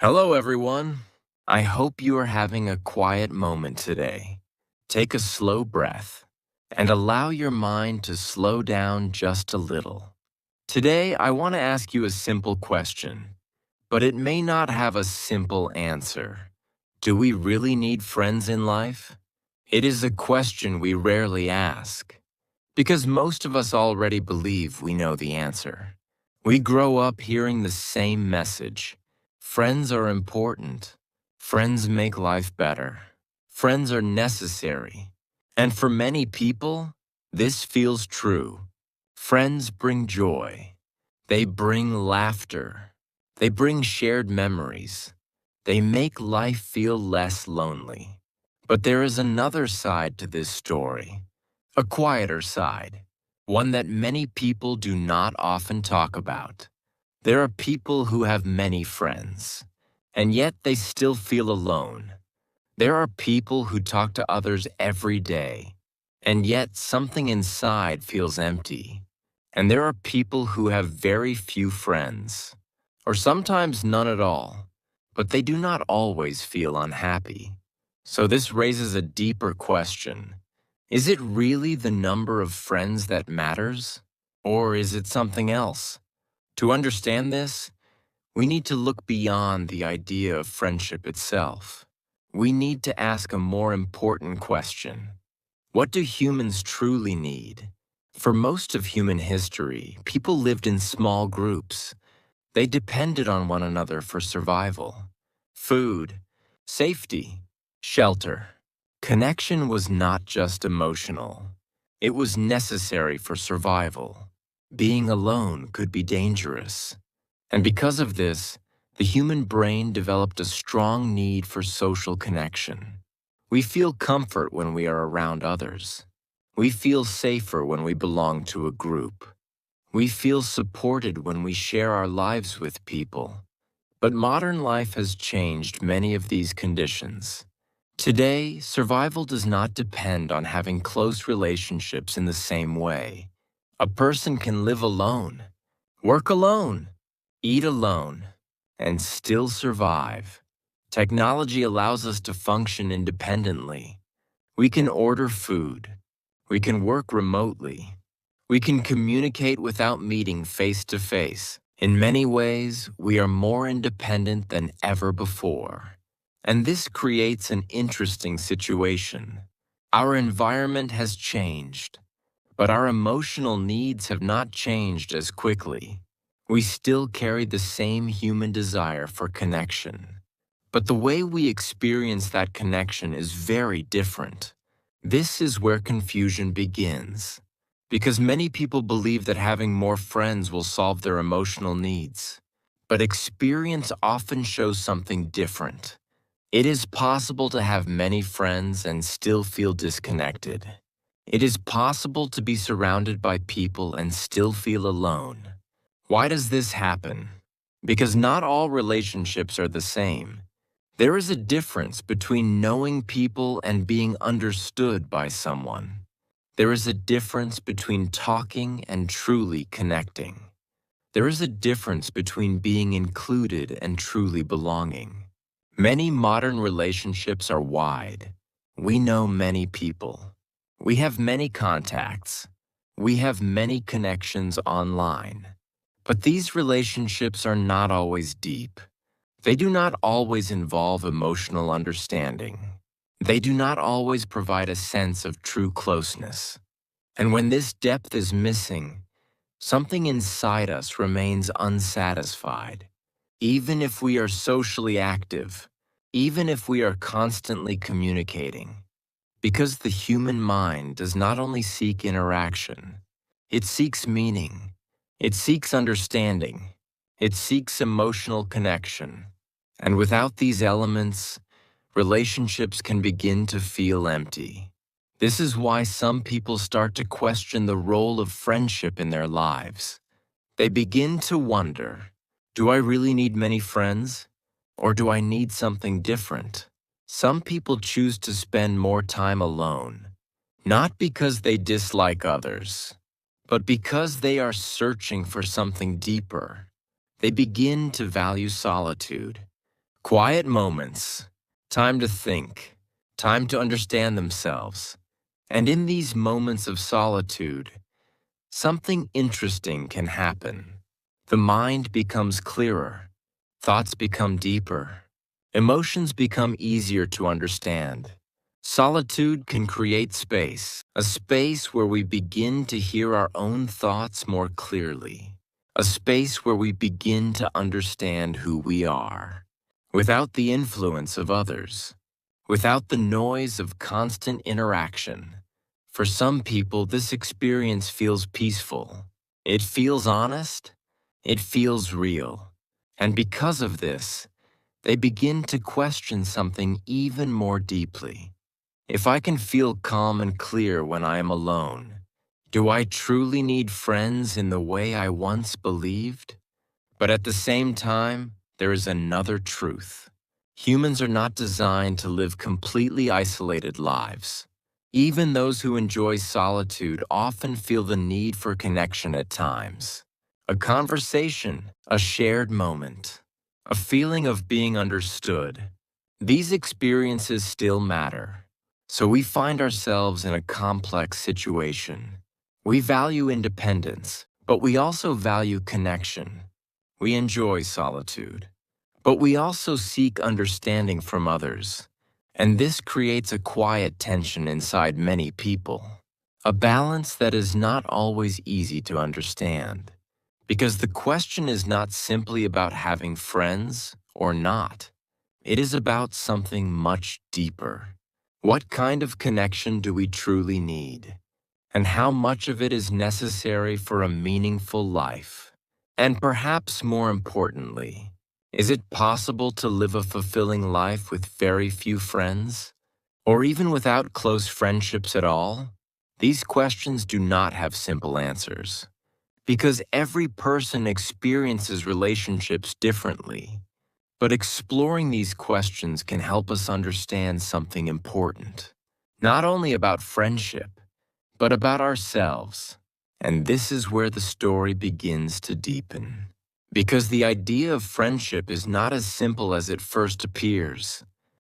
Hello, everyone. I hope you are having a quiet moment today. Take a slow breath and allow your mind to slow down just a little. Today, I want to ask you a simple question, but it may not have a simple answer. Do we really need friends in life? It is a question we rarely ask because most of us already believe we know the answer. We grow up hearing the same message. Friends are important. Friends make life better. Friends are necessary. And for many people, this feels true. Friends bring joy. They bring laughter. They bring shared memories. They make life feel less lonely. But there is another side to this story, a quieter side, one that many people do not often talk about. There are people who have many friends, and yet they still feel alone. There are people who talk to others every day, and yet something inside feels empty. And there are people who have very few friends, or sometimes none at all, but they do not always feel unhappy. So this raises a deeper question. Is it really the number of friends that matters, or is it something else? To understand this, we need to look beyond the idea of friendship itself. We need to ask a more important question. What do humans truly need? For most of human history, people lived in small groups. They depended on one another for survival. Food, safety, shelter. Connection was not just emotional. It was necessary for survival. Being alone could be dangerous. And because of this, the human brain developed a strong need for social connection. We feel comfort when we are around others. We feel safer when we belong to a group. We feel supported when we share our lives with people. But modern life has changed many of these conditions. Today, survival does not depend on having close relationships in the same way. A person can live alone, work alone, eat alone, and still survive. Technology allows us to function independently. We can order food. We can work remotely. We can communicate without meeting face to face. In many ways, we are more independent than ever before. And this creates an interesting situation. Our environment has changed, but our emotional needs have not changed as quickly. We still carry the same human desire for connection. But the way we experience that connection is very different. This is where confusion begins, because many people believe that having more friends will solve their emotional needs. But experience often shows something different. It is possible to have many friends and still feel disconnected. It is possible to be surrounded by people and still feel alone. Why does this happen? Because not all relationships are the same. There is a difference between knowing people and being understood by someone. There is a difference between talking and truly connecting. There is a difference between being included and truly belonging. Many modern relationships are wide. We know many people. We have many contacts. We have many connections online. But these relationships are not always deep. They do not always involve emotional understanding. They do not always provide a sense of true closeness. And when this depth is missing, something inside us remains unsatisfied. Even if we are socially active, even if we are constantly communicating. Because the human mind does not only seek interaction, it seeks meaning, it seeks understanding, it seeks emotional connection. And without these elements, relationships can begin to feel empty. This is why some people start to question the role of friendship in their lives. They begin to wonder, do I really need many friends? Or do I need something different? Some people choose to spend more time alone, not because they dislike others, but because they are searching for something deeper. They begin to value solitude. Quiet moments, time to think, time to understand themselves. And in these moments of solitude, something interesting can happen. The mind becomes clearer, thoughts become deeper, emotions become easier to understand. Solitude can create space, a space where we begin to hear our own thoughts more clearly, a space where we begin to understand who we are, without the influence of others, without the noise of constant interaction. For some people, this experience feels peaceful. It feels honest. It feels real. And because of this, they begin to question something even more deeply. If I can feel calm and clear when I am alone, do I truly need friends in the way I once believed? But at the same time, there is another truth. Humans are not designed to live completely isolated lives. Even those who enjoy solitude often feel the need for connection at times. A conversation, a shared moment, a feeling of being understood. These experiences still matter. So we find ourselves in a complex situation. We value independence, but we also value connection. We enjoy solitude, but we also seek understanding from others. And this creates a quiet tension inside many people, a balance that is not always easy to understand. Because the question is not simply about having friends or not. It is about something much deeper. What kind of connection do we truly need? And how much of it is necessary for a meaningful life? And perhaps more importantly, is it possible to live a fulfilling life with very few friends? Or even without close friendships at all? These questions do not have simple answers. Because every person experiences relationships differently. But exploring these questions can help us understand something important. Not only about friendship, but about ourselves. And this is where the story begins to deepen. Because the idea of friendship is not as simple as it first appears.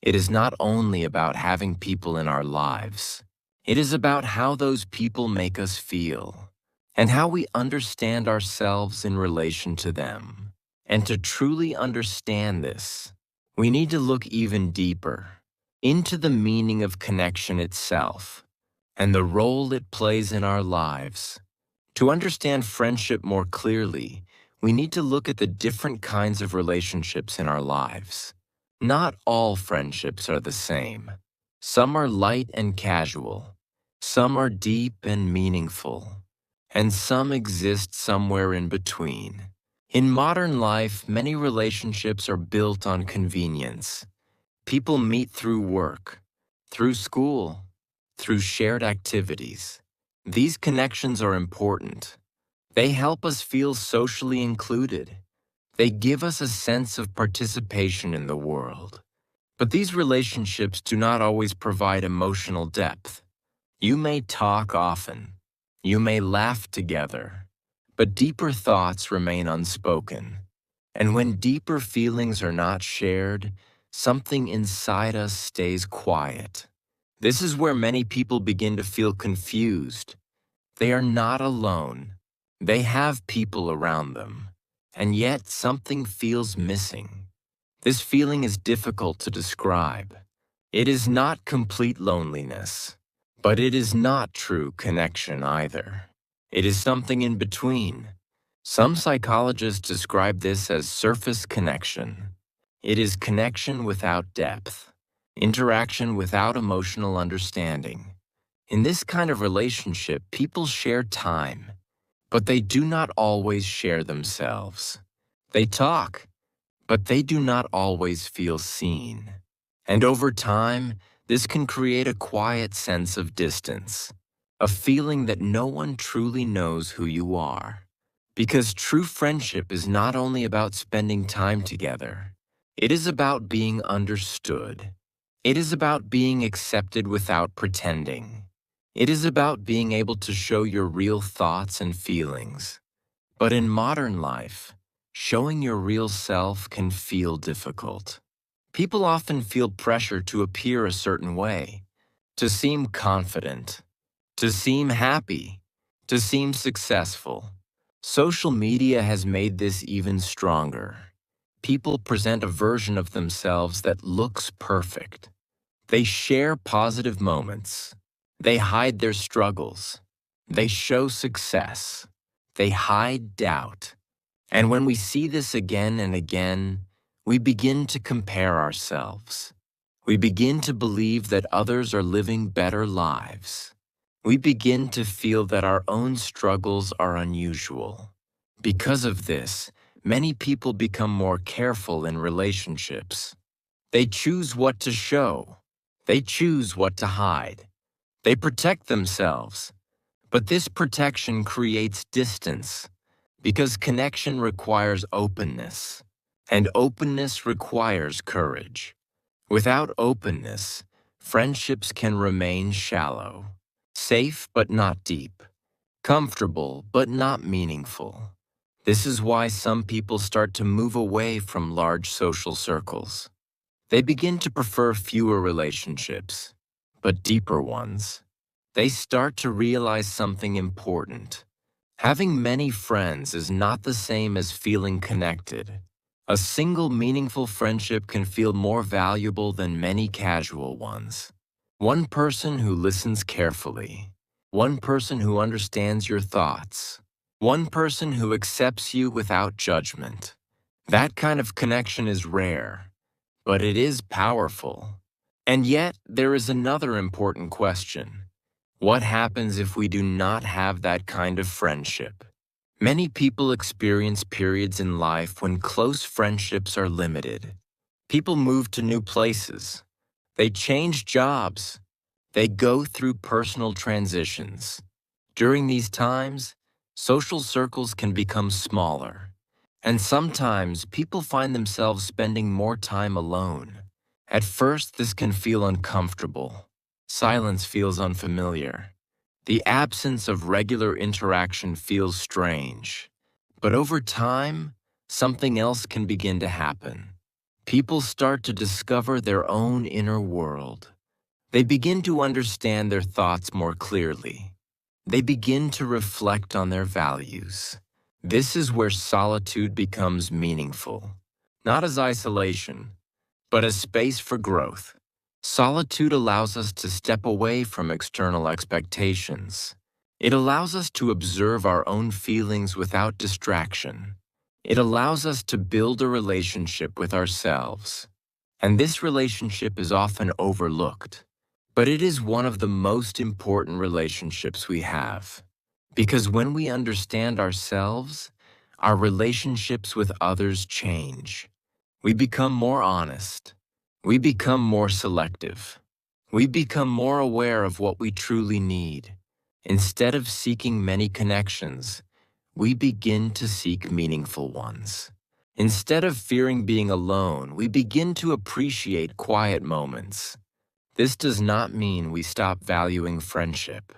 It is not only about having people in our lives. It is about how those people make us feel, and how we understand ourselves in relation to them. And to truly understand this, we need to look even deeper into the meaning of connection itself and the role it plays in our lives. To understand friendship more clearly, we need to look at the different kinds of relationships in our lives. Not all friendships are the same. Some are light and casual. Some are deep and meaningful. And some exist somewhere in between. In modern life, many relationships are built on convenience. People meet through work, through school, through shared activities. These connections are important. They help us feel socially included. They give us a sense of participation in the world. But these relationships do not always provide emotional depth. You may talk often. You may laugh together. But deeper thoughts remain unspoken. And when deeper feelings are not shared, something inside us stays quiet. This is where many people begin to feel confused. They are not alone. They have people around them. And yet something feels missing. This feeling is difficult to describe. It is not complete loneliness, but it is not true connection either. It is something in between. Some psychologists describe this as surface connection. It is connection without depth, interaction without emotional understanding. In this kind of relationship, people share time, but they do not always share themselves. They talk, but they do not always feel seen. And over time, this can create a quiet sense of distance, a feeling that no one truly knows who you are. Because true friendship is not only about spending time together, it is about being understood. It is about being accepted without pretending. It is about being able to show your real thoughts and feelings. But in modern life, showing your real self can feel difficult. People often feel pressure to appear a certain way, to seem confident, to seem happy, to seem successful. Social media has made this even stronger. People present a version of themselves that looks perfect. They share positive moments. They hide their struggles. They show success. They hide doubt. And when we see this again and again, we begin to compare ourselves. We begin to believe that others are living better lives. We begin to feel that our own struggles are unusual. Because of this, many people become more careful in relationships. They choose what to show. They choose what to hide. They protect themselves. But this protection creates distance, because connection requires openness, and openness requires courage. Without openness, friendships can remain shallow, safe but not deep, comfortable but not meaningful. This is why some people start to move away from large social circles. They begin to prefer fewer relationships, but deeper ones. They start to realize something important. Having many friends is not the same as feeling connected. A single meaningful friendship can feel more valuable than many casual ones. One person who listens carefully. One person who understands your thoughts. One person who accepts you without judgment. That kind of connection is rare, but it is powerful. And yet, there is another important question. What happens if we do not have that kind of friendship? Many people experience periods in life when close friendships are limited. People move to new places. They change jobs. They go through personal transitions. During these times, social circles can become smaller. And sometimes people find themselves spending more time alone. At first, this can feel uncomfortable. Silence feels unfamiliar. The absence of regular interaction feels strange. But over time, something else can begin to happen. People start to discover their own inner world. They begin to understand their thoughts more clearly. They begin to reflect on their values. This is where solitude becomes meaningful, not as isolation, but as space for growth. Solitude allows us to step away from external expectations. It allows us to observe our own feelings without distraction. It allows us to build a relationship with ourselves. And this relationship is often overlooked, but it is one of the most important relationships we have. Because when we understand ourselves, our relationships with others change. We become more honest. We become more selective. We become more aware of what we truly need. Instead of seeking many connections, we begin to seek meaningful ones. Instead of fearing being alone, we begin to appreciate quiet moments. This does not mean we stop valuing friendship.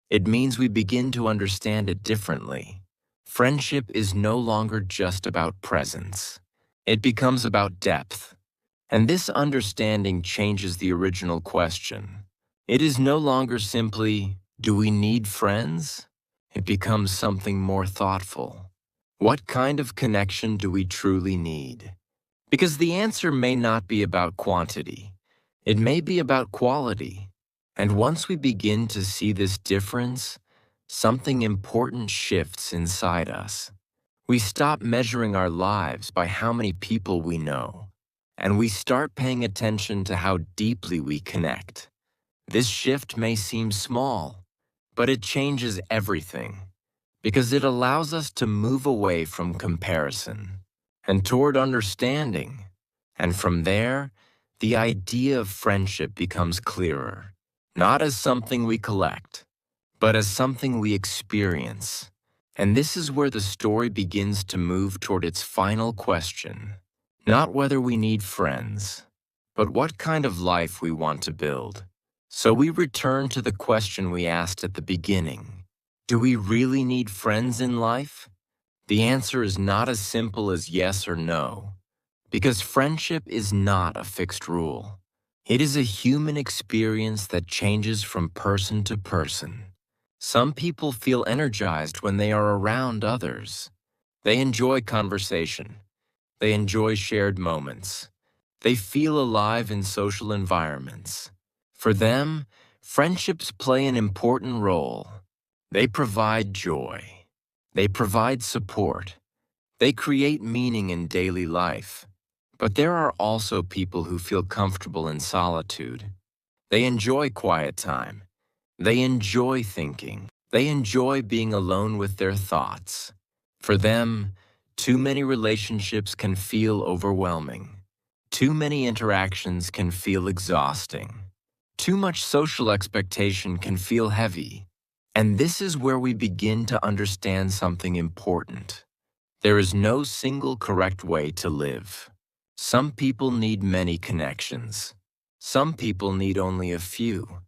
It means we begin to understand it differently. Friendship is no longer just about presence. It becomes about depth. And this understanding changes the original question. It is no longer simply, do we need friends? It becomes something more thoughtful. What kind of connection do we truly need? Because the answer may not be about quantity. It may be about quality. And once we begin to see this difference, something important shifts inside us. We stop measuring our lives by how many people we know, and we start paying attention to how deeply we connect. This shift may seem small, but it changes everything, because it allows us to move away from comparison and toward understanding. And from there, the idea of friendship becomes clearer, not as something we collect, but as something we experience. And this is where the story begins to move toward its final question. Not whether we need friends, but what kind of life we want to build. So we return to the question we asked at the beginning. Do we really need friends in life? The answer is not as simple as yes or no, Because friendship is not a fixed rule. It is a human experience that changes from person to person. Some people feel energized when they are around others. They enjoy conversation. They enjoy shared moments. They feel alive in social environments. For them, friendships play an important role. They provide joy. They provide support. They create meaning in daily life. But there are also people who feel comfortable in solitude. They enjoy quiet time. They enjoy thinking. They enjoy being alone with their thoughts. For them, too many relationships can feel overwhelming. Too many interactions can feel exhausting. Too much social expectation can feel heavy. And this is where we begin to understand something important. There is no single correct way to live. Some people need many connections. Some people need only a few.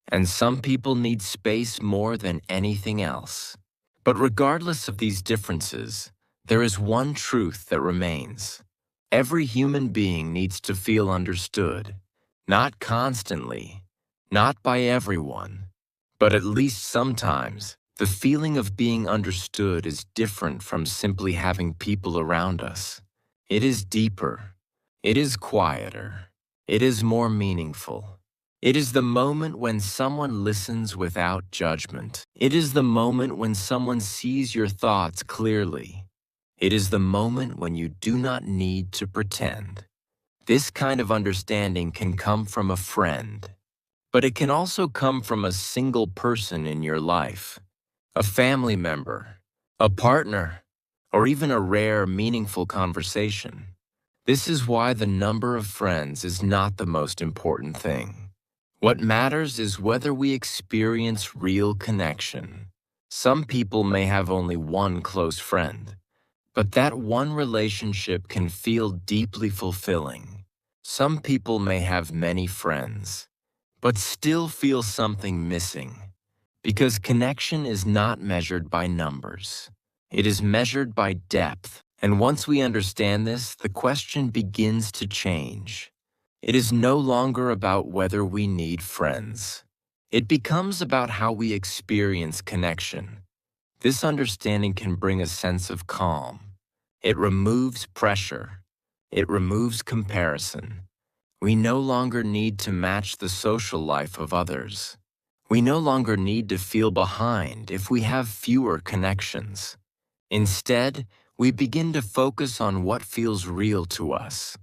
And some people need space more than anything else. But regardless of these differences, there is one truth that remains. Every human being needs to feel understood. Not constantly, not by everyone, but at least sometimes. The feeling of being understood is different from simply having people around us. It is deeper. It is quieter. It is more meaningful. It is the moment when someone listens without judgment. It is the moment when someone sees your thoughts clearly. It is the moment when you do not need to pretend. This kind of understanding can come from a friend, but it can also come from a single person in your life. A family member, a partner, or even a rare, meaningful conversation. This is why the number of friends is not the most important thing. What matters is whether we experience real connection. Some people may have only one close friend, but that one relationship can feel deeply fulfilling. Some people may have many friends, but still feel something missing. Because connection is not measured by numbers. It is measured by depth. And once we understand this, the question begins to change. It is no longer about whether we need friends. It becomes about how we experience connection. This understanding can bring a sense of calm. It removes pressure. It removes comparison. We no longer need to match the social life of others. We no longer need to feel behind if we have fewer connections. Instead, we begin to focus on what feels real to us,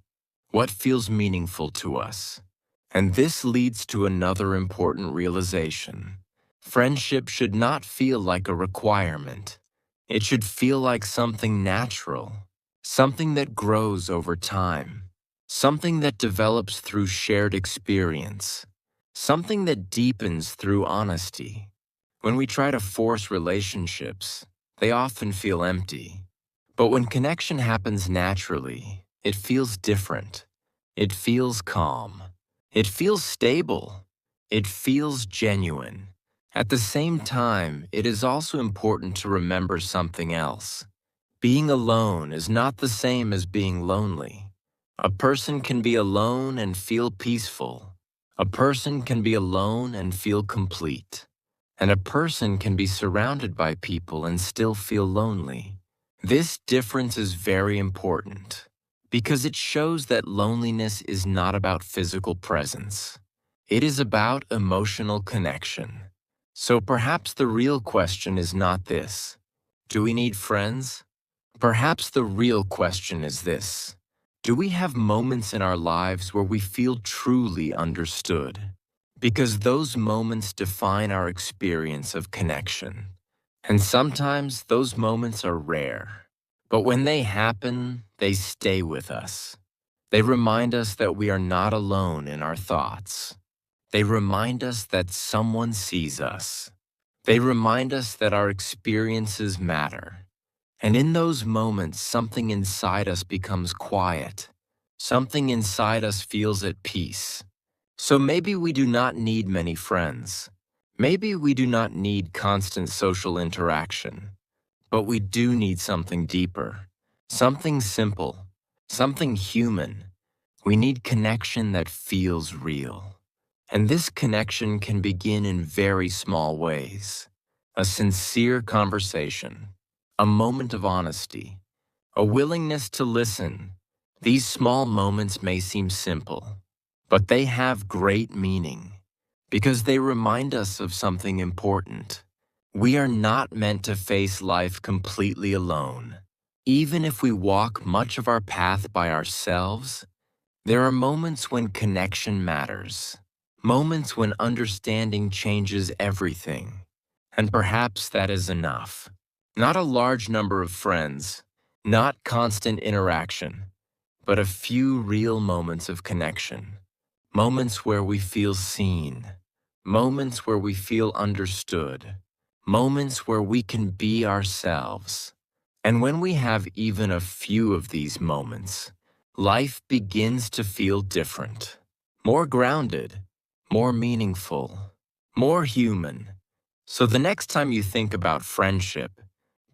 what feels meaningful to us. And this leads to another important realization. Friendship should not feel like a requirement. It should feel like something natural, something that grows over time, something that develops through shared experience. Something that deepens through honesty. When we try to force relationships, they often feel empty. But when connection happens naturally, it feels different. It feels calm. It feels stable. It feels genuine. At the same time, it is also important to remember something else. Being alone is not the same as being lonely. A person can be alone and feel peaceful. A person can be alone and feel complete. And a person can be surrounded by people and still feel lonely. This difference is very important because it shows that loneliness is not about physical presence. It is about emotional connection. So perhaps the real question is not this: do we need friends? Perhaps the real question is this: do we have moments in our lives where we feel truly understood? Because those moments define our experience of connection. And sometimes those moments are rare. But when they happen, they stay with us. They remind us that we are not alone in our thoughts. They remind us that someone sees us. They remind us that our experiences matter. And in those moments, something inside us becomes quiet. Something inside us feels at peace. So maybe we do not need many friends. Maybe we do not need constant social interaction. But we do need something deeper. Something simple. something human. We need connection that feels real. And this connection can begin in very small ways. A sincere conversation, a moment of honesty, a willingness to listen. These small moments may seem simple, but they have great meaning because they remind us of something important. We are not meant to face life completely alone. Even if we walk much of our path by ourselves, there are moments when connection matters, moments when understanding changes everything. And perhaps that is enough. Not a large number of friends, not constant interaction, but a few real moments of connection. Moments where we feel seen, moments where we feel understood, moments where we can be ourselves. And when we have even a few of these moments, life begins to feel different, more grounded, more meaningful, more human. So the next time you think about friendship,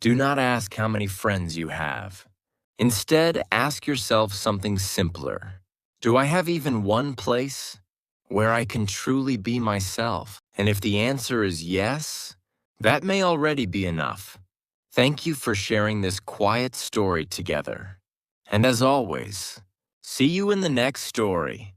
do not ask how many friends you have. Instead, ask yourself something simpler. Do I have even one place where I can truly be myself? And if the answer is yes, that may already be enough. Thank you for sharing this quiet story together. And as always, see you in the next story.